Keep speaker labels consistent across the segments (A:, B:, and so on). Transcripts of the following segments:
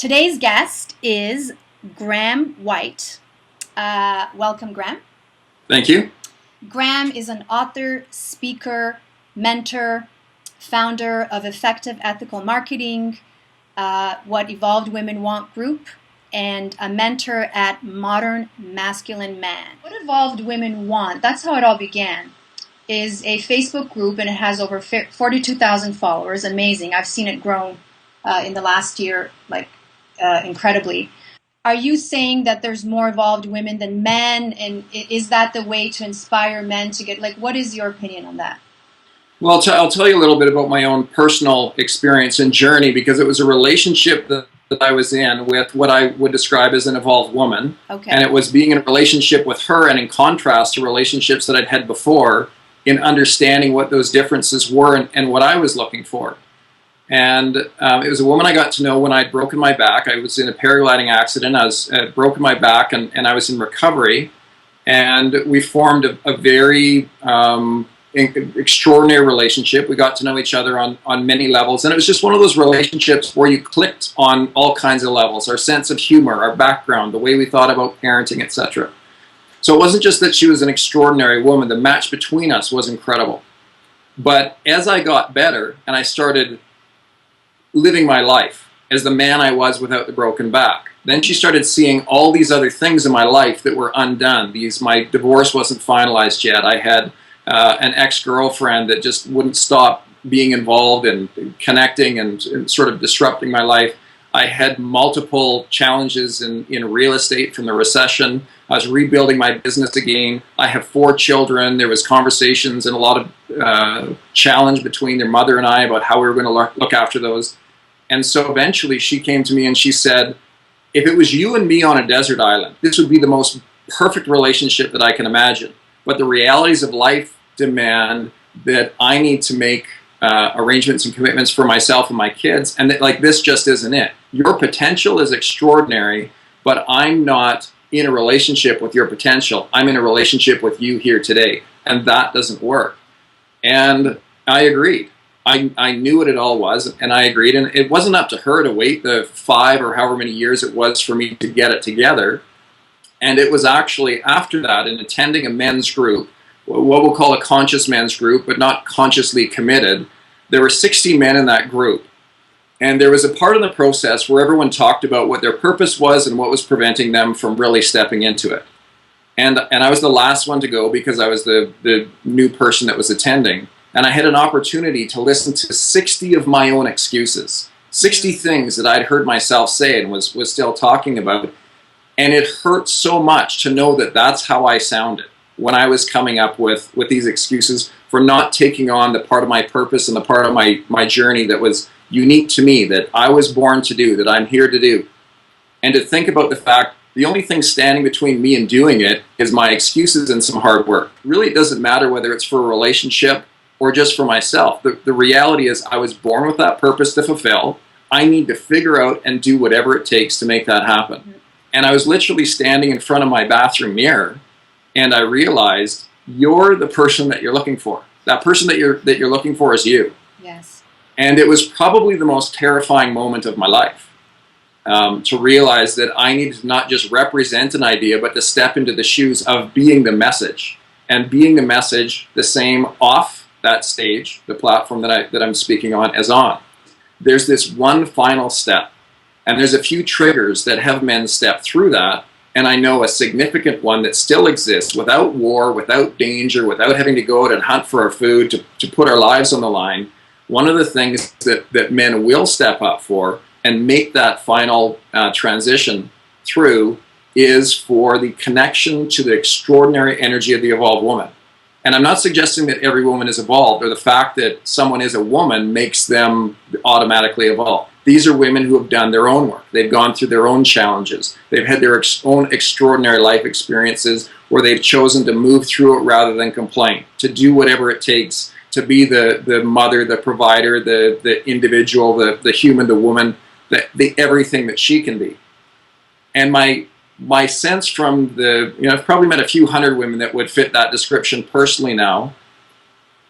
A: Today's guest is Graham White. Welcome, Graham.
B: Thank you.
A: Graham is an author, speaker, mentor, founder of Effective Ethical Marketing, What Evolved Women Want Group, and a mentor at Modern Masculine Man. What Evolved Women Want, that's how it all began, is a Facebook group, and it has over 42,000 followers. Amazing. I've seen it grow in the last year, incredibly. Are you saying that there's more evolved women than men, and is that the way to inspire men to get, what is your opinion on that?
B: Well, I'll tell you a little bit about my own personal experience and journey, because it was a relationship that I was in with what I would describe as an evolved woman.
A: Okay.
B: And it was being in a relationship with her, and in contrast to relationships that I'd had before, in understanding what those differences were and what I was looking for. And it was a woman I got to know when I'd broken my back. I was in a paragliding accident. I was broken my back, and I was in recovery. And we formed a very extraordinary relationship. We got to know each other on many levels. And it was just one of those relationships where you clicked on all kinds of levels. Our sense of humor, our background, the way we thought about parenting, etc. So it wasn't just that she was an extraordinary woman. The match between us was incredible. But as I got better and I started living my life as the man I was without the broken back, then she started seeing all these other things in my life that were undone. My divorce wasn't finalized yet. I had an ex-girlfriend that just wouldn't stop being involved and connecting and sort of disrupting my life. I had multiple challenges in real estate from the recession. I was rebuilding my business again. I have 4 children. There was conversations and a lot of challenge between their mother and I about how we were going to look after those. And so eventually she came to me and she said, if it was you and me on a desert island, this would be the most perfect relationship that I can imagine. But the realities of life demand that I need to make arrangements and commitments for myself and my kids, and that this just isn't it. Your potential is extraordinary, but I'm not in a relationship with your potential. I'm in a relationship with you here today, and that doesn't work. And I agreed. I knew what it all was, and I agreed. And it wasn't up to her to wait the 5 or however many years it was for me to get it together. And it was actually after that, in attending a men's group, what we'll call a conscious men's group, but not consciously committed. There were 60 men in that group. And there was a part of the process where everyone talked about what their purpose was and what was preventing them from really stepping into it. And I was the last one to go because I was the new person that was attending. And I had an opportunity to listen to 60 of my own excuses, 60 things that I'd heard myself say and was still talking about. And it hurt so much to know that that's how I sounded when I was coming up with these excuses for not taking on the part of my purpose and the part of my journey that was unique to me, that I was born to do, that I'm here to do. And to think about the fact the only thing standing between me and doing it is my excuses and some hard work. Really, it doesn't matter whether it's for a relationship or just for myself. The reality is I was born with that purpose to fulfill. I need to figure out and do whatever it takes to make that happen. And I was literally standing in front of my bathroom mirror, and I realized you're the person that you're looking for. That person that you're looking for is you.
A: Yes.
B: And it was probably the most terrifying moment of my life, to realize that I needed to not just represent an idea, but to step into the shoes of being the message, and being the message the same off that stage, the platform that I'm speaking on, as on. There's this one final step, and there's a few triggers that have men step through that, and I know a significant one that still exists without war, without danger, without having to go out and hunt for our food, to put our lives on the line. One of the things that men will step up for and make that final transition through is for the connection to the extraordinary energy of the evolved woman. And I'm not suggesting that every woman is evolved, or the fact that someone is a woman makes them automatically evolve. These are women who have done their own work. They've gone through their own challenges. They've had their own extraordinary life experiences where they've chosen to move through it rather than complain, to do whatever it takes to be the mother, the provider, the individual, the human, the woman, the everything that she can be. And my sense from I've probably met a few hundred women that would fit that description personally now.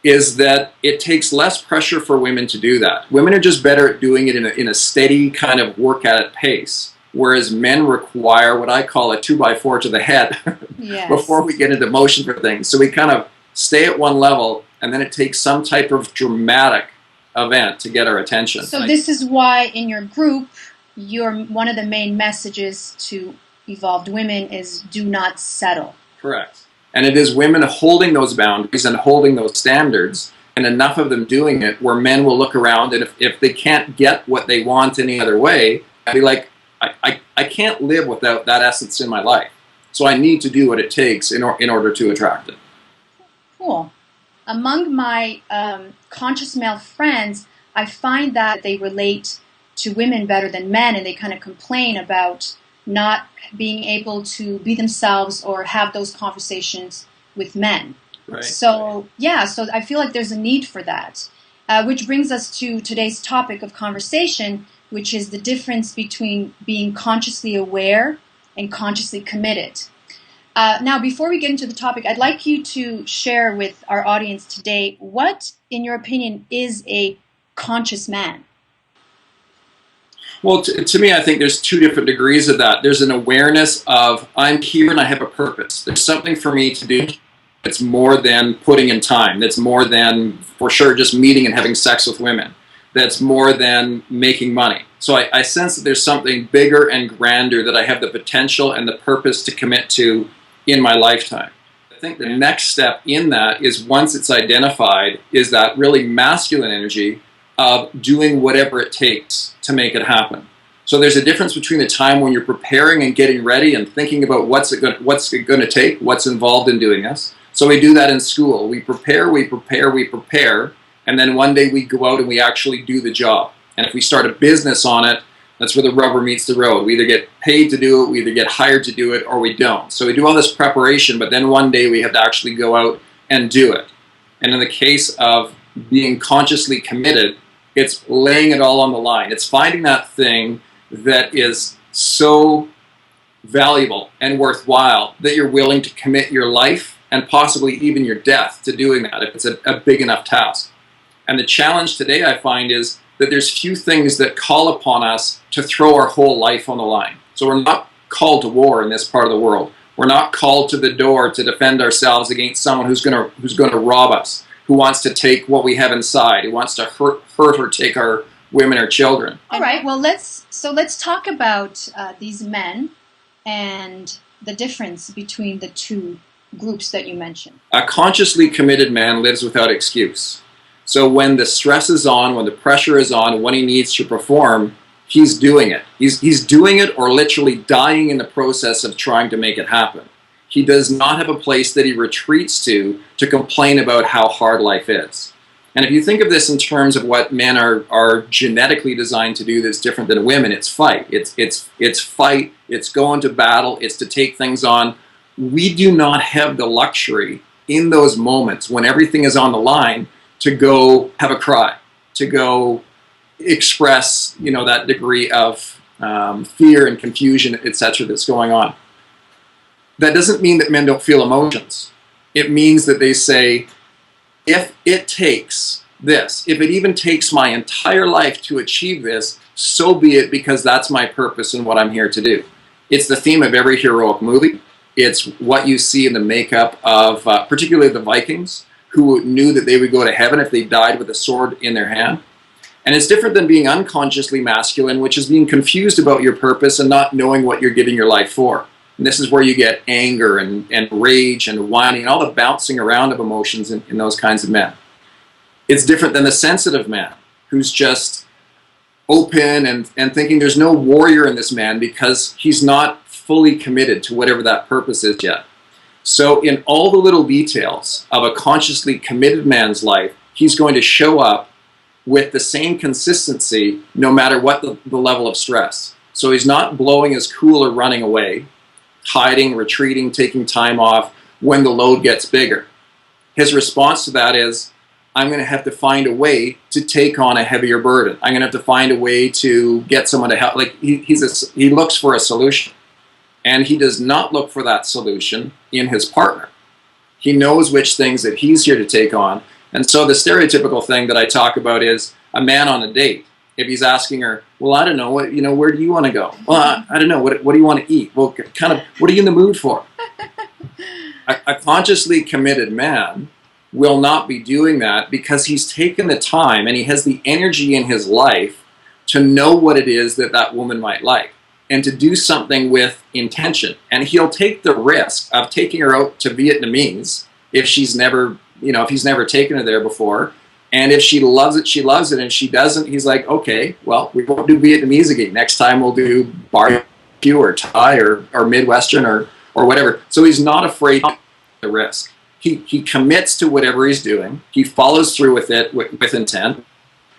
B: is that it takes less pressure for women to do that. Women are just better at doing it in a steady kind of work at it pace, whereas men require what I call a 2x4 to the head
A: Yes.
B: before we get into motion for things. So we kind of stay at one level, and then it takes some type of dramatic event to get our attention.
A: So this is why in your group, one of the main messages to evolved women is do not settle.
B: Correct. And it is women holding those boundaries and holding those standards, and enough of them doing it where men will look around, and if they can't get what they want any other way, I'll be like, I can't live without that essence in my life. So I need to do what it takes in order to attract it.
A: Cool. Among my conscious male friends, I find that they relate to women better than men, and they kind of complain about not being able to be themselves or have those conversations with men.
B: Right.
A: So, yeah, so I feel like there's a need for that. Which brings us to today's topic of conversation, which is the difference between being consciously aware and consciously committed. Now, before we get into the topic, I'd like you to share with our audience today what, in your opinion, is a conscious man?
B: Well, to me, I think there's two different degrees of that. There's an awareness of, I'm here and I have a purpose. There's something for me to do that's more than putting in time. That's more than, for sure, just meeting and having sex with women. That's more than making money. So I sense that there's something bigger and grander that I have the potential and the purpose to commit to in my lifetime. I think the next step in that is, once it's identified, is that really masculine energy of doing whatever it takes to make it happen. So there's a difference between the time when you're preparing and getting ready and thinking about what's it going to take, what's involved in doing this. So we do that in school. We prepare, and then one day we go out and we actually do the job. And if we start a business on it, that's where the rubber meets the road. We either get paid to do it, we either get hired to do it, or we don't. So we do all this preparation, but then one day we have to actually go out and do it. And in the case of being consciously committed, it's laying it all on the line. It's finding that thing that is so valuable and worthwhile that you're willing to commit your life and possibly even your death to doing that if it's a big enough task. And the challenge today, I find, is that there's few things that call upon us to throw our whole life on the line. So we're not called to war in this part of the world. We're not called to the door to defend ourselves against someone who's going to rob us, who wants to take what we have inside, who wants to hurt or take our women or children.
A: All right, well, let's talk about these men and the difference between the two groups that you mentioned.
B: A consciously committed man lives without excuse. So when the stress is on, when the pressure is on, when he needs to perform, he's doing it. He's doing it or literally dying in the process of trying to make it happen. He does not have a place that he retreats to complain about how hard life is. And if you think of this in terms of what men are genetically designed to do that's different than women, it's fight. It's fight, it's go into battle, it's to take things on. We do not have the luxury in those moments when everything is on the line to go have a cry, to go express, that degree of fear and confusion, etc. that's going on. That doesn't mean that men don't feel emotions. It means that they say, if it takes this, if it even takes my entire life to achieve this, so be it, because that's my purpose and what I'm here to do. It's the theme of every heroic movie. It's what you see in the makeup of particularly the Vikings, who knew that they would go to heaven if they died with a sword in their hand. And it's different than being unconsciously masculine, which is being confused about your purpose and not knowing what you're giving your life for. And this is where you get anger and rage and whining and all the bouncing around of emotions in those kinds of men. It's different than the sensitive man, who's just open and thinking there's no warrior in this man because he's not fully committed to whatever that purpose is yet. So in all the little details of a consciously committed man's life, he's going to show up with the same consistency no matter what the level of stress. So he's not blowing his cool or running away, hiding, retreating, taking time off when the load gets bigger. His response to that is, I'm going to have to find a way to take on a heavier burden. I'm going to have to find a way to get someone to help. Like he looks for a solution. And he does not look for that solution in his partner. He knows which things that he's here to take on, And so the stereotypical thing that I talk about is a man on a date. If he's asking her, well, I don't know, what, where do you want to go? Well, I don't know, what do you want to eat? Well, kind of, what are you in the mood for? A consciously committed man will not be doing that because he's taken the time and he has the energy in his life to know what it is that that woman might like and to do something with intention. And he'll take the risk of taking her out to Vietnamese if she's never, if he's never taken her there before. And if she loves it, she loves it. And if she doesn't, he's like, okay, well, we won't do Vietnamese again. Next time we'll do barbecue or Thai or Midwestern or whatever. So he's not afraid of the risk. He commits to whatever he's doing. He follows through with it with intent.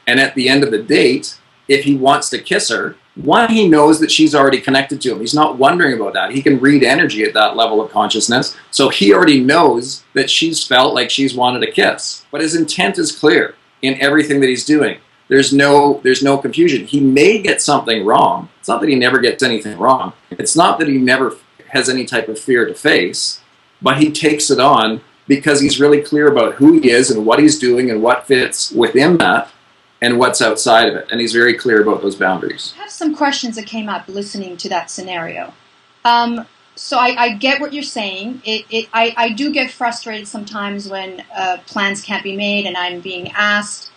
B: And at the end of the date, if he wants to kiss her, one, he knows that she's already connected to him. He's not wondering about that. He can read energy at that level of consciousness. So he already knows that she's felt like she's wanted a kiss. But his intent is clear in everything that he's doing. There's no confusion. He may get something wrong. It's not that he never gets anything wrong. It's not that he never has any type of fear to face, but he takes it on because he's really clear about who he is and what he's doing and what fits within that and what's outside of it. And he's very clear about those boundaries.
A: I have some questions that came up listening to that scenario. So I get what you're saying. I do get frustrated sometimes when plans can't be made and I'm being asked.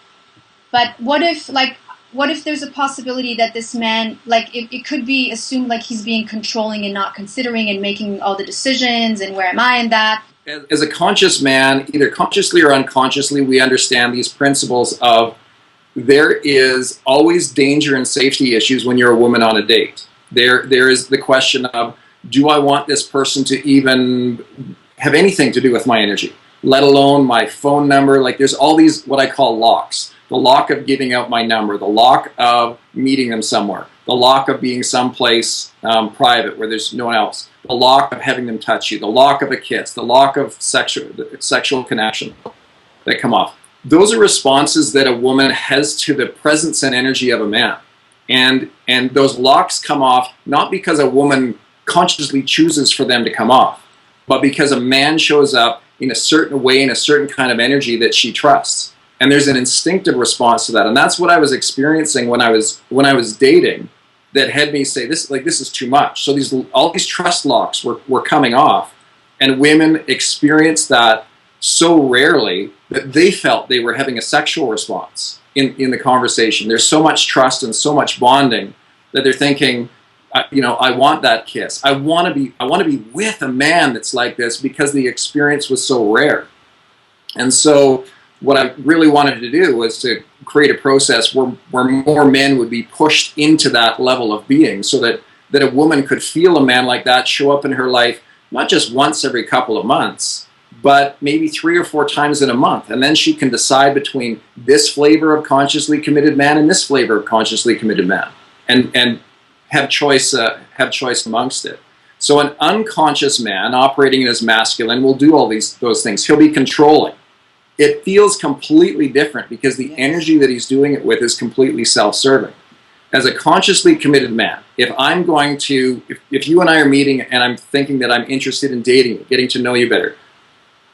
A: But what if there's a possibility that this man, it could be assumed like he's being controlling and not considering and making all the decisions and where am I in that?
B: As a conscious man, either consciously or unconsciously, we understand these principles of there is always danger and safety issues when you're a woman on a date. There is the question of, do I want this person to even have anything to do with my energy, let alone my phone number? Like there's all these what I call locks. The lock of giving out my number, the lock of meeting them somewhere, the lock of being someplace private where there's no one else, the lock of having them touch you, the lock of a kiss, the lock of sexual connection that come off. Those are responses that a woman has to the presence and energy of a man. And those locks come off not because a woman consciously chooses for them to come off, but because a man shows up in a certain way, in a certain kind of energy that she trusts. And there's an instinctive response to that. And that's what I was experiencing when I was dating that had me say, this is too much. So all these trust locks were coming off. And women experienced that so rarely that they felt they were having a sexual response in the conversation. There's so much trust and so much bonding that they're thinking, I want that kiss. I want to be with a man that's like this because the experience was so rare. And so what I really wanted to do was to create a process where more men would be pushed into that level of being so that a woman could feel a man like that show up in her life, not just once every couple of months, but maybe 3 or 4 times in a month. And then she can decide between this flavor of consciously committed man and this flavor of consciously committed man and have choice amongst it. So an unconscious man operating in his masculine will do all those things. He'll be controlling. It feels completely different because the energy that he's doing it with is completely self-serving. As a consciously committed man, if you and I are meeting and I'm thinking that I'm interested in dating you, getting to know you better,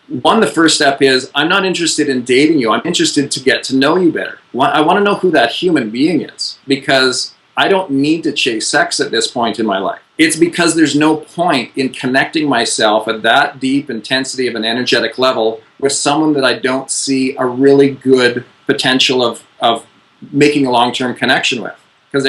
B: the first step is I'm not interested in dating you. I'm interested to get to know you better. I want to know who that human being is because I don't need to chase sex at this point in my life. It's because there's no point in connecting myself at that deep intensity of an energetic level with someone that I don't see a really good potential of making a long-term connection with. Because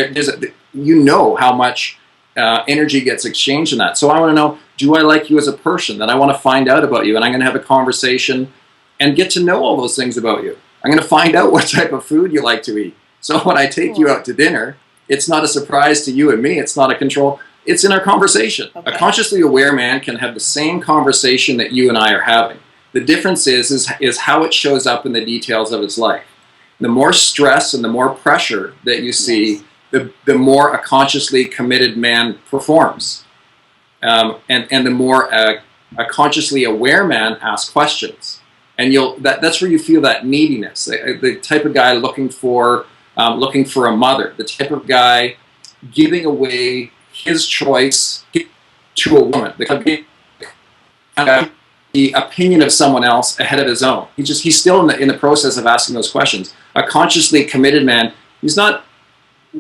B: how much energy gets exchanged in that. So I want to know, do I like you as a person? That I want to find out about you, and I'm going to have a conversation and get to know all those things about you. I'm going to find out what type of food you like to eat. So when I take you out to dinner, it's not a surprise to you and me. It's not a control. It's in our conversation. Okay. A consciously aware man can have the same conversation that you and I are having. The difference is how it shows up in the details of his life. The more stress and the more pressure that you see, yes, the more a consciously committed man performs. And the more a consciously aware man asks questions. And that's where you feel that neediness. The type of guy looking for a mother. The type of guy giving away his choice to a woman. The the opinion of someone else ahead of his own. He's still in the process of asking those questions. A consciously committed man, he's not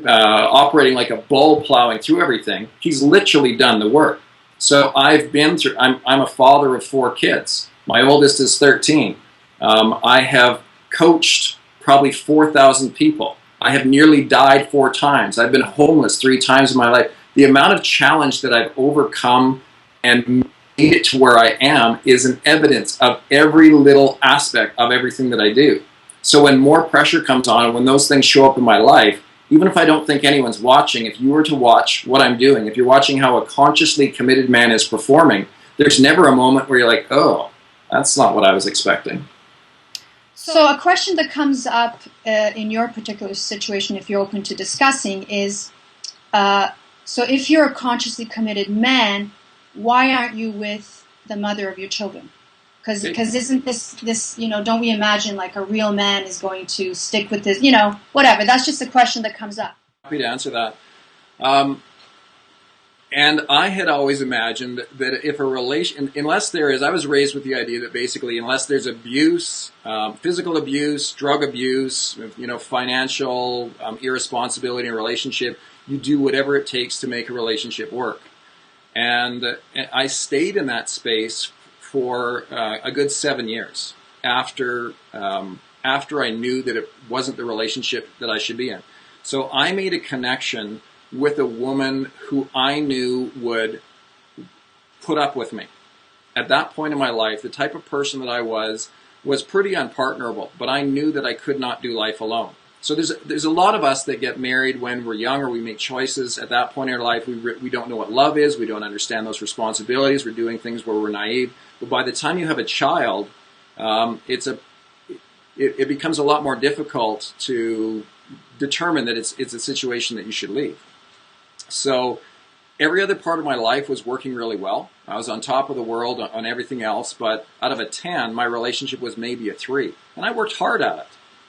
B: operating like a bull plowing through everything. He's literally done the work. So I've been through, I'm a father of 4 kids. My oldest is 13. I have coached probably 4,000 people. I have nearly died 4 times. I've been homeless 3 times in my life. The amount of challenge that I've overcome and made it to where I am is an evidence of every little aspect of everything that I do. So when more pressure comes on, and when those things show up in my life, even if I don't think anyone's watching, if you were to watch what I'm doing, if you're watching how a consciously committed man is performing, there's never a moment where you're like, oh, that's not what I was expecting.
A: So a question that comes up in your particular situation, if you're open to discussing, is, so if you're a consciously committed man, why aren't you with the mother of your children? Because isn't this, you know, don't we imagine like a real man is going to stick with this, you know, whatever. That's just a question that comes up.
B: Happy to answer that. And I had always imagined that if a relation, unless there is, I was raised with the idea that basically unless there's abuse, physical abuse, drug abuse, you know, financial irresponsibility in a relationship, you do whatever it takes to make a relationship work. And I stayed in that space for a good 7 years after I knew that it wasn't the relationship that I should be in. So I made a connection with a woman who I knew would put up with me. At that point in my life, the type of person that I was pretty unpartnerable, but I knew that I could not do life alone. So there's a lot of us that get married when we're young, or we make choices at that point in our life. We don't know what love is. We don't understand those responsibilities. We're doing things where we're naive. But by the time you have a child, it becomes a lot more difficult to determine that it's a situation that you should leave. So every other part of my life was working really well. I was on top of the world on everything else, but out of a 10, my relationship was maybe a 3. And I worked hard at it,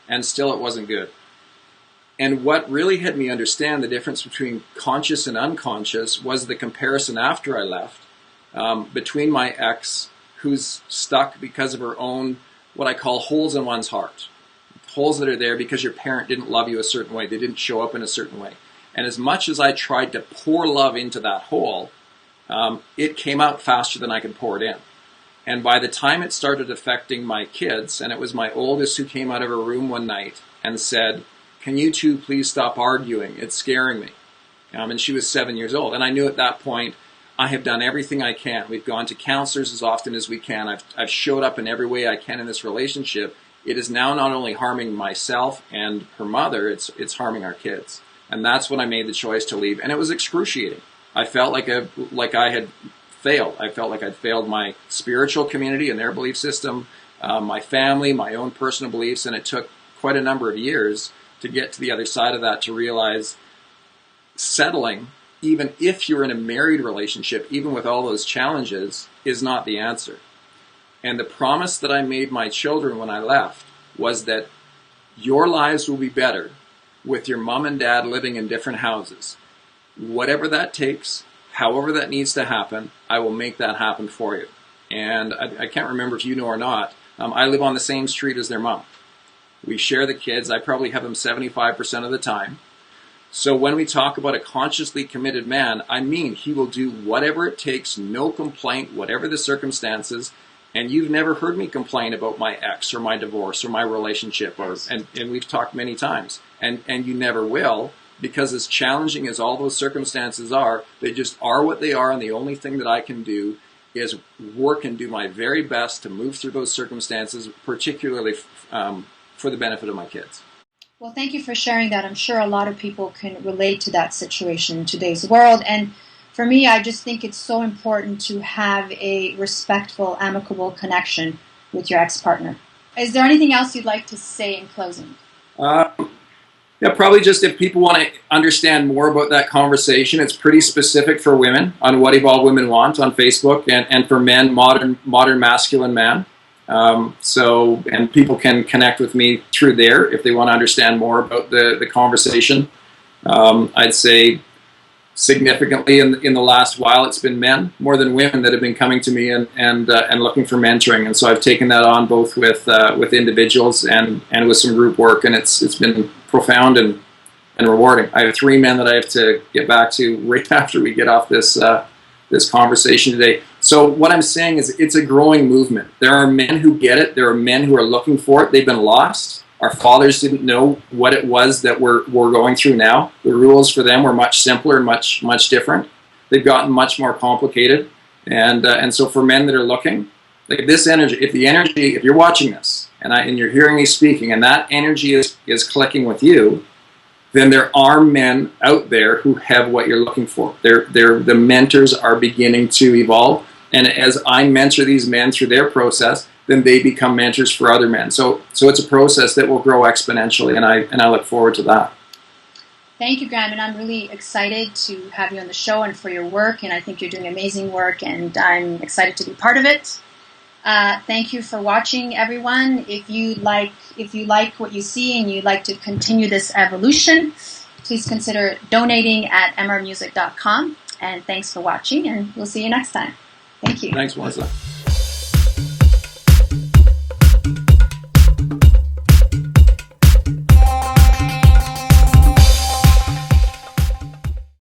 B: and still it wasn't good. And what really had me understand the difference between conscious and unconscious was the comparison after I left between my ex, who's stuck because of her own, what I call holes in one's heart. Holes that are there because your parent didn't love you a certain way. They didn't show up in a certain way. And as much as I tried to pour love into that hole, it came out faster than I could pour it in. And by the time it started affecting my kids, and it was my oldest who came out of her room one night and said, "Can you two please stop arguing? It's scaring me." And she was 7 years old. And I knew at that point, I have done everything I can. We've gone to counselors as often as we can. I've showed up in every way I can in this relationship. It is now not only harming myself and her mother, it's harming our kids. And that's when I made the choice to leave. And it was excruciating. I felt like I had failed. I felt like I'd failed my spiritual community and their belief system, my family, my own personal beliefs, and it took quite a number of years to get to the other side of that, to realize settling, even if you're in a married relationship, even with all those challenges, is not the answer. And the promise that I made my children when I left was that your lives will be better with your mom and dad living in different houses. Whatever that takes, however that needs to happen, I will make that happen for you. And I can't remember if you know or not, I live on the same street as their mom. We share the kids. I probably have them 75% of the time. So when we talk about a consciously committed man, I mean he will do whatever it takes, no complaint, whatever the circumstances. And you've never heard me complain about my ex or my divorce or my relationship, and we've talked many times. And you never will, because as challenging as all those circumstances are, they just are what they are, and the only thing that I can do is work and do my very best to move through those circumstances, particularly for the benefit of my kids.
A: Well, thank you for sharing that. I'm sure a lot of people can relate to that situation in today's world. And for me, I just think it's so important to have a respectful, amicable connection with your ex-partner. Is there anything else you'd like to say in closing?
B: Yeah, probably just if people want to understand more about that conversation, it's pretty specific for women on What Evolved Women Want on Facebook, and for men, Modern Masculine Man. And people can connect with me through there if they want to understand more about the conversation. I'd say significantly in the last while. It's been men more than women that have been coming to me and looking for mentoring, and so I've taken that on both with individuals and with some group work, and it's been profound and rewarding. I have 3 men that I have to get back to right after we get off this conversation today. So what I'm saying is it's a growing movement. There are men who get it. There are men who are looking for it. They've been lost. Our fathers didn't know what it was that we're going through now. The rules for them were much simpler and much different. They've gotten much more complicated. And so for men that are looking, like this energy, if you're watching this and you're hearing me speaking and that energy is clicking with you, then there are men out there who have what you're looking for. The mentors are beginning to evolve. And as I mentor these men through their process, then they become mentors for other men. So it's a process that will grow exponentially, and I look forward to that.
A: Thank you, Graham, and I'm really excited to have you on the show and for your work, and I think you're doing amazing work, and I'm excited to be part of it. Thank you for watching, everyone. If you like what you see and you'd like to continue this evolution, please consider donating at emarmusic.com. And thanks for watching, and we'll see you next time. Thank you.
B: Thanks, Melissa.